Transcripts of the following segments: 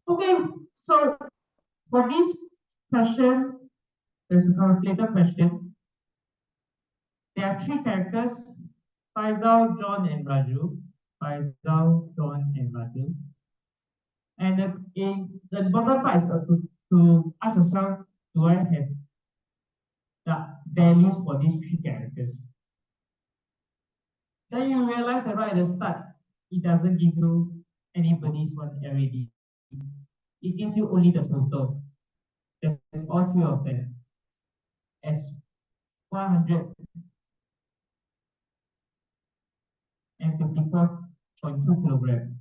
Okay, so for this question, there's a calculator question. There are three characters, Faisal, John, and Raju. Faisal, John, and Raju. And the important part is to ask yourself, do I have the values for these three characters? Then you realize that right at the start, it doesn't give you anybody's one already. It gives you only the total. There's all three of them as 154.2 kilograms.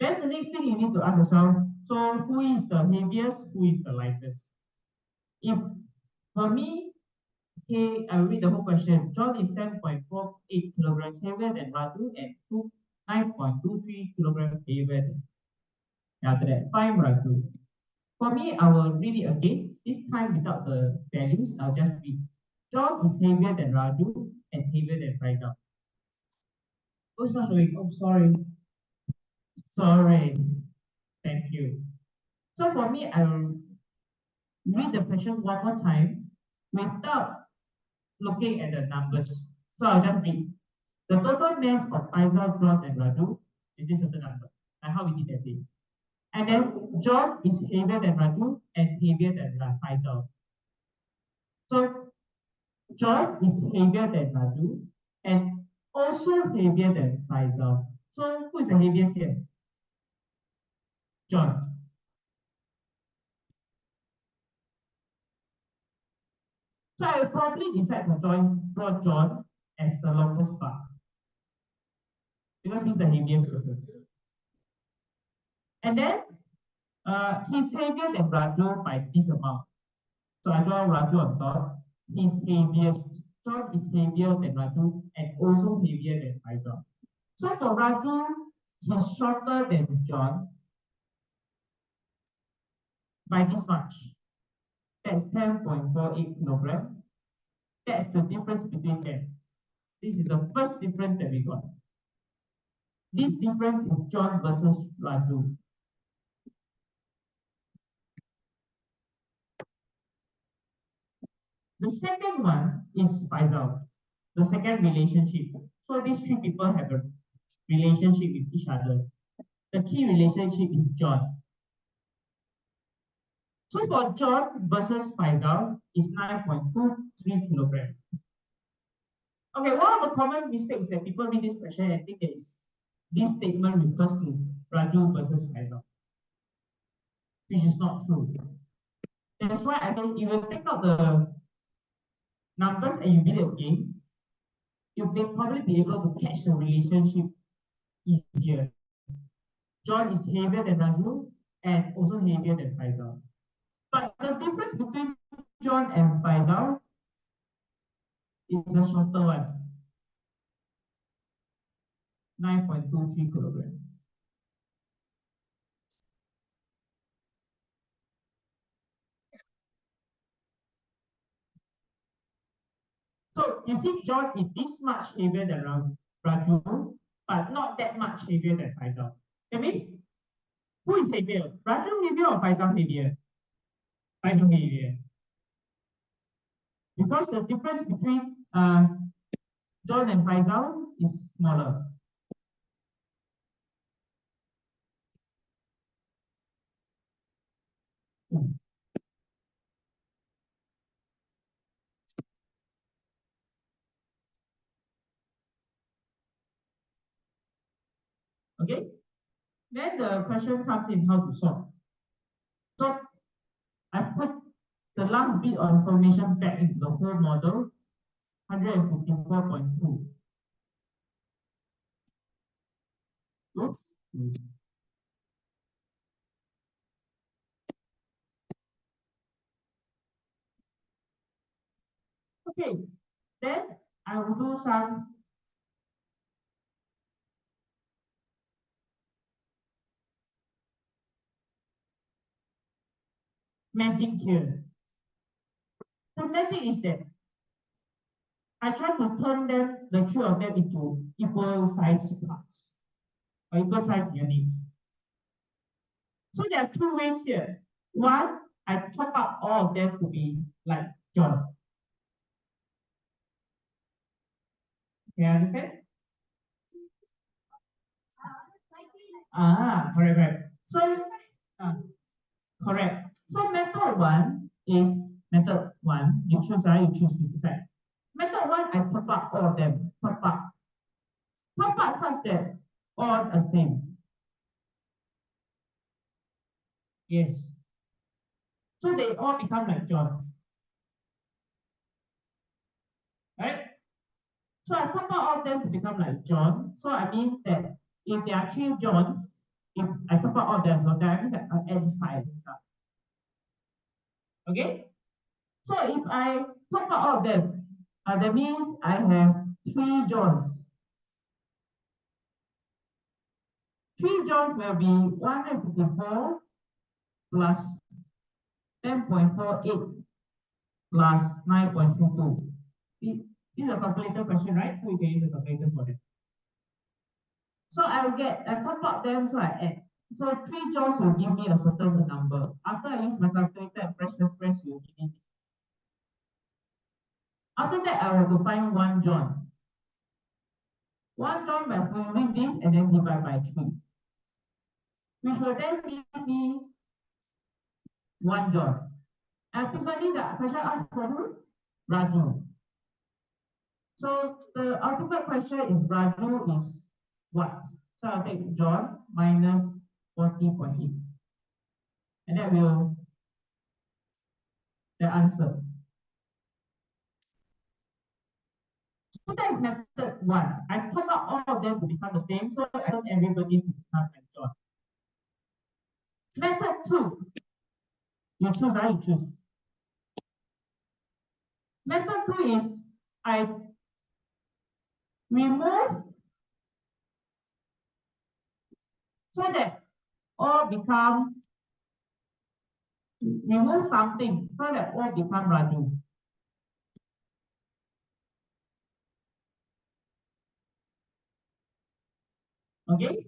Then the next thing you need to ask yourself, so who is the heaviest, who is the lightest? If for me, okay, I will read the whole question. John is 10.48 kilograms heavier than Raju and 9.23 kilograms heavier than. After that, find Raju. For me, I will read it again. This time without the values, I'll just read. John is heavier than Raju and heavier than Faisal. Oh, it's not showing. Oh, sorry. Sorry. Thank you. So for me, I will read the question one more time without looking at the numbers. So I'll just read. The total mass of Faisal, John, and Raju is this certain number, like how we did that day. And then John is heavier than Raju and heavier than Faisal. So John is heavier than Raju and also heavier than Faisal. So who is the heaviest here? John. So I will probably decide to draw John as the longest part because he's the heaviest person. And then he's heavier than Raju by this amount. So I draw Raju on top. He's heaviest. John is heavier than Raju and also heavier than Faisal. So for Raju, he's shorter than John by this much. That's 10.48 kilograms. That's the difference between them. This is the first difference that we got. This difference is John versus Raju. The second one is Faisal, the second relationship. So these three people have a relationship with each other. The key relationship is John. So for John versus Faisal is 9.23 kilograms. Okay, one of the common mistakes that people read this question and think is this statement refers to Raju versus Faisal, which is not true. That's why I think if you take out the numbers and you read it again, you will probably be able to catch the relationship easier. John is heavier than Raju and also heavier than Faisal. But the difference between John and Faisal is a shorter one, 9.23 kilograms. So you see, John is this much heavier than Raju, but not that much heavier than Faisal. That means, who is heavier? Raju heavier or Faisal heavier? Faisal heavier. Because the difference between John and Faisal is smaller. Okay? Then the question comes in how to solve. So I put the last bit of information back into the whole model, 154.2. Oops. Okay, then I will do some magic here. The magic is that I try to turn them, the three of them, into equal size parts or equal size units. So there are two ways here. One, I top up all of them to be like John. Can you understand? Correct. So, correct. So method one is method one. You choose, right? You choose to decide. Method one, I top up all of them. Top up. Top up such that all the same. Yes. So they all become like John. Right? So I top up all of them to become like John. So I mean that if there are three Johns, if I top up all of them, so that means that I add this part and this up. Okay? So if I top up all of them, that means I have three Johns. Three Johns will be 154 plus 10.48 plus 9.22. This is a calculator question, right? So you can use a calculator for that. So I will I top up them, so I add. So three Johns will give me a certain number. After I use my calculator and press refresh, will give me. After that, I will find one John. One John by removing this and then divide by 3. Which will then give me one John. Ultimately, the question asked for who? Raju. So the ultimate question is Raju is what? So I'll take John minus 40.8. And that will the answer. So that is method one. I top up all of them to become the same, so I don't everybody to become like John. Method two. You choose, right? You choose. Method two is I remove so that all become remove something so that all become Raju. Okay?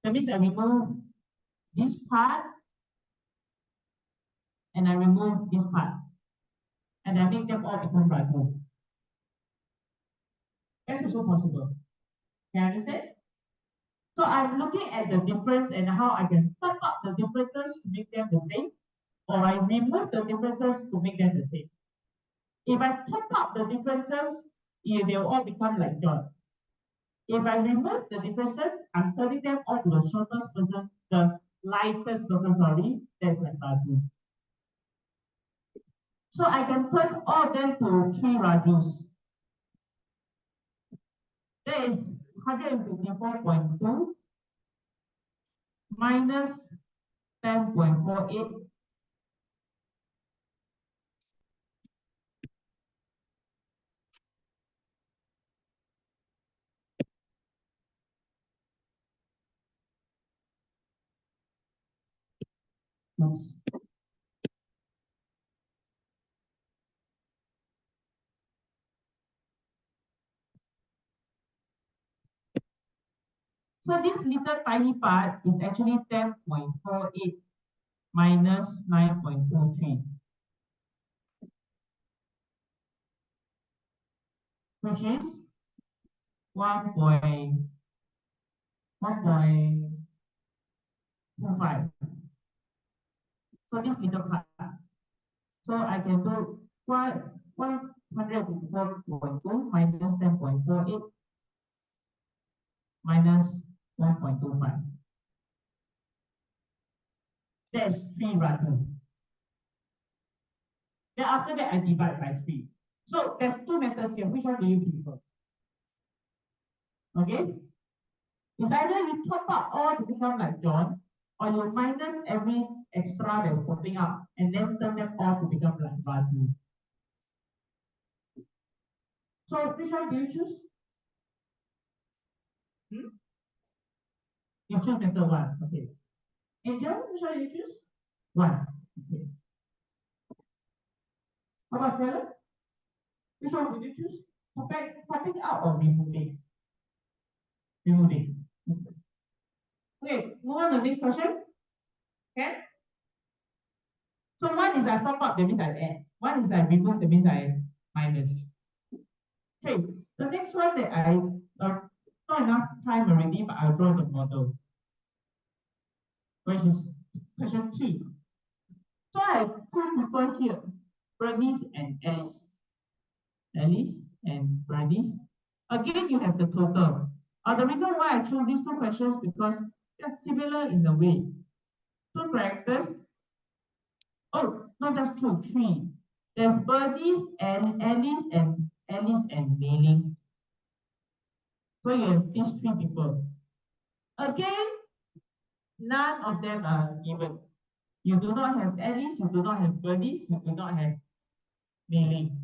That means I remove this part and I remove this part. And I make them all become Raju. That's also possible. Can you understand? So I'm looking at the difference and how I can top up the differences to make them the same, or I remove the differences to make them the same. If I top up the differences, they'll all become like John. If I remove the differences, I'm turning them all to the shortest person, the lightest person, sorry, that's like Raju. So I can turn all of them to 3 Rajus. That is 154.2 minus 10.48 Oops. So this little tiny part is actually 10.48 minus 9.23, which is 1.25. So this little part. So I can do 154.2 minus 10.48 minus 1.25. That's 3 Raju. Then after that, I divide by 3. So there's two methods here. Which one do you prefer? Okay? It's either you top up all to become like John, or you minus every extra that's popping up and then turn them all to become like Raju. So which one do you choose? You choose method one. Okay. Angel, which one do you choose? One. Okay. How about seven? Which one would you choose? Typing out or removing? Removing. Okay, move on to this question. Okay. So one is I top up, that means I add. One is I remove, that means I minus. Okay, the next one that I not enough time already, but I'll draw the model, which is question 2. So I have two people here, Bernice and Alice. Alice and Bernice. Again, you have the total. The reason why I chose these two questions because they're similar in a way. Two characters. Oh, not just two, three. There's Bernice and Alice and Mei Ling. So you have these three people. Again, none of them are given. You do not have Alice, you do not have Bernice, you do not have Mei Ling.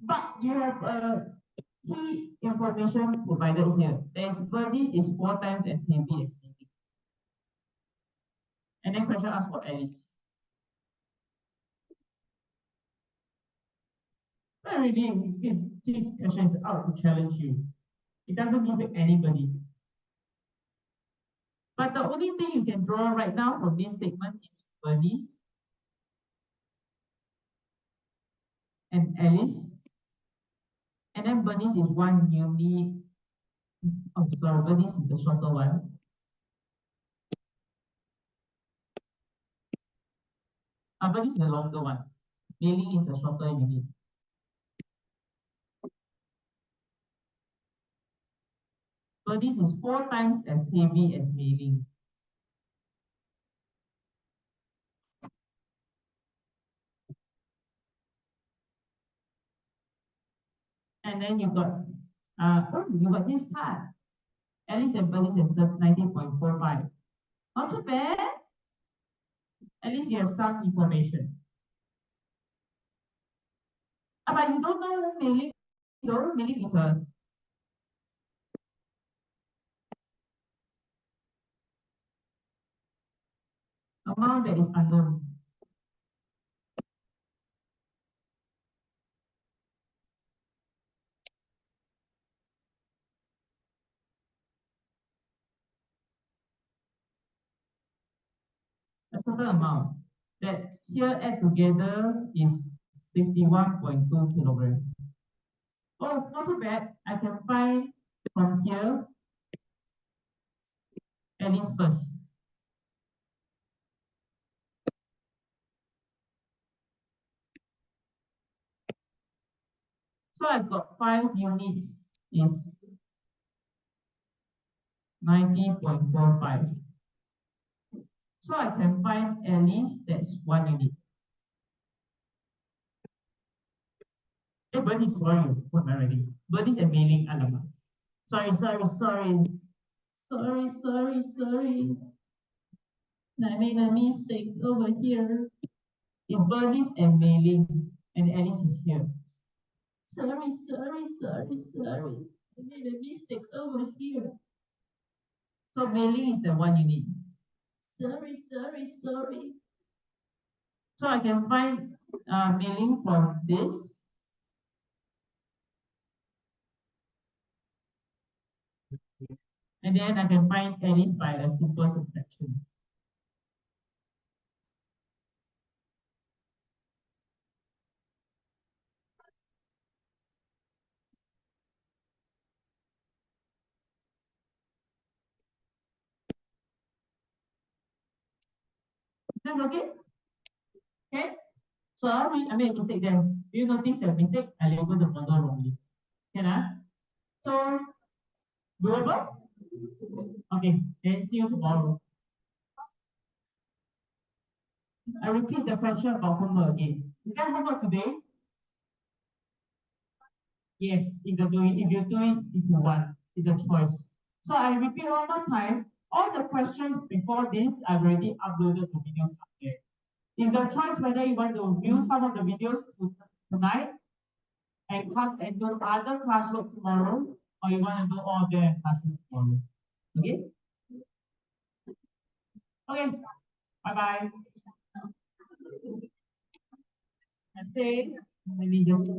But you have key information provided here. There's Bernice is 4 times as heavy as Mei Ling. And then question asks for Alice. But really, this question is out to challenge you. It doesn't give anybody. But the only thing you can draw right now from this statement is Bernice and Alice. And then Bernice is one newly. Oh, sorry, Bernice is the shorter one. Bernice is the longer one. Mei Ling is the shorter unit. Bernice is 4 times as heavy as Mei Ling. And then you got you got this part. Alice and Bernice is 19.45. Not too bad. At least you have some information. But you don't know Mei Ling. Though Mei Ling is a amount that is unknown. The total amount that here add together is 61.2 kilograms. Oh, not too bad. I can find from here Alice first. So I've got 5 units is 90.45. So I can find Alice, that's 1 unit. Hey, Bernice, sorry, what am I writing? Bernice and Mei Ling, alamak. Sorry. Sorry. I made a mistake over here. It's Bernice and Mei Ling, and Alice is here. Sorry. I made a mistake over here. So Mei Ling is the 1 unit. Sorry. So I can find Mei Ling from this. And then I can find Alice by a simple subtraction. That's okay? Okay? So I made a mistake there. Do you notice the mistake? I labeled the model wrongly. Can So doable? Okay, then see you tomorrow. I repeat the question about homework again. Is that homework today? Yes, if you do it, if you want, it's a choice. So I repeat one more time. All the questions before this, I've already uploaded the videos up there. It's a choice whether you want to view some of the videos tonight and come and do other classwork tomorrow, or you want to do all the classwork tomorrow. Okay? Okay. Bye-bye. That's it. Maybe just